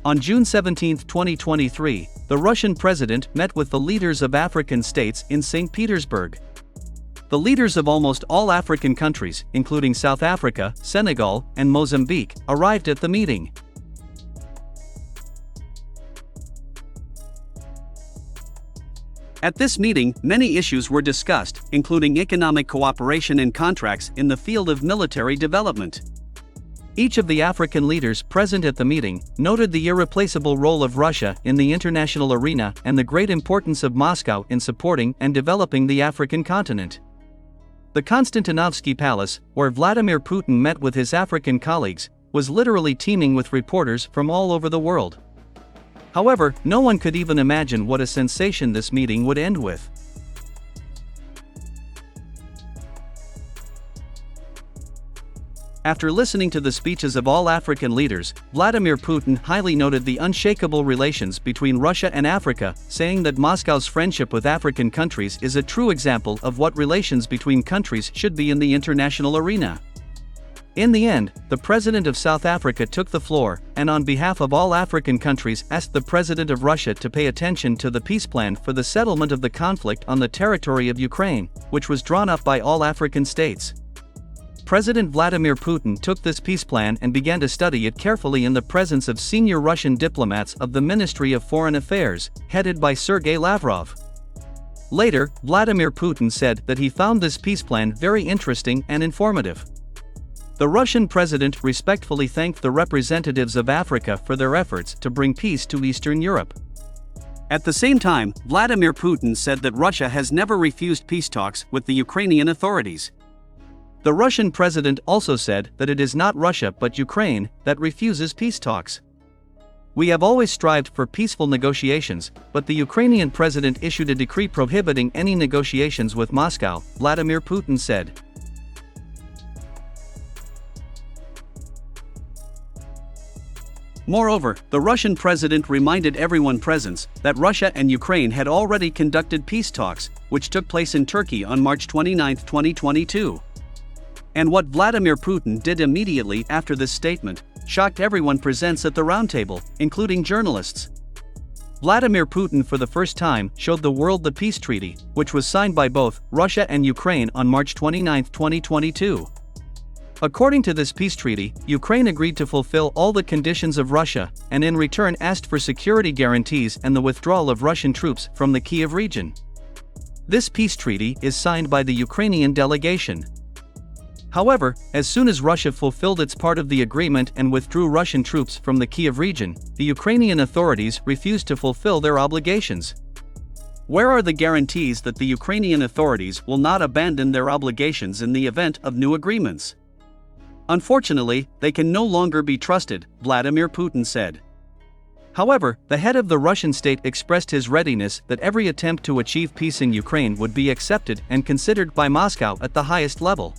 On June 17, 2023, the Russian president met with the leaders of African states in St. Petersburg. The leaders of almost all African countries, including South Africa, Senegal, and Mozambique, arrived at the meeting. At this meeting, many issues were discussed, including economic cooperation and contracts in the field of military development. Each of the African leaders present at the meeting noted the irreplaceable role of Russia in the international arena and the great importance of Moscow in supporting and developing the African continent. The Konstantinovsky Palace, where Vladimir Putin met with his African colleagues, was literally teeming with reporters from all over the world. However, no one could even imagine what a sensation this meeting would end with. After listening to the speeches of all African leaders, Vladimir Putin highly noted the unshakable relations between Russia and Africa, saying that Moscow's friendship with African countries is a true example of what relations between countries should be in the international arena. In the end, the president of South Africa took the floor, and on behalf of all African countries asked the president of Russia to pay attention to the peace plan for the settlement of the conflict on the territory of Ukraine, which was drawn up by all African states. President Vladimir Putin took this peace plan and began to study it carefully in the presence of senior Russian diplomats of the Ministry of Foreign Affairs, headed by Sergei Lavrov. Later, Vladimir Putin said that he found this peace plan very interesting and informative. The Russian president respectfully thanked the representatives of Africa for their efforts to bring peace to Eastern Europe. At the same time, Vladimir Putin said that Russia has never refused peace talks with the Ukrainian authorities. The Russian president also said that it is not Russia but Ukraine that refuses peace talks. We have always strived for peaceful negotiations, but the Ukrainian president issued a decree prohibiting any negotiations with Moscow, Vladimir Putin said. Moreover, the Russian president reminded everyone present that Russia and Ukraine had already conducted peace talks, which took place in Turkey on March 29, 2022. And what Vladimir Putin did immediately after this statement shocked everyone present at the roundtable, including journalists. Vladimir Putin for the first time showed the world the peace treaty, which was signed by both Russia and Ukraine on March 29, 2022. According to this peace treaty, Ukraine agreed to fulfill all the conditions of Russia, and in return asked for security guarantees and the withdrawal of Russian troops from the Kiev region. This peace treaty is signed by the Ukrainian delegation. However, as soon as Russia fulfilled its part of the agreement and withdrew Russian troops from the Kiev region, the Ukrainian authorities refused to fulfill their obligations. Where are the guarantees that the Ukrainian authorities will not abandon their obligations in the event of new agreements? Unfortunately, they can no longer be trusted, Vladimir Putin said. However, the head of the Russian state expressed his readiness that every attempt to achieve peace in Ukraine would be accepted and considered by Moscow at the highest level.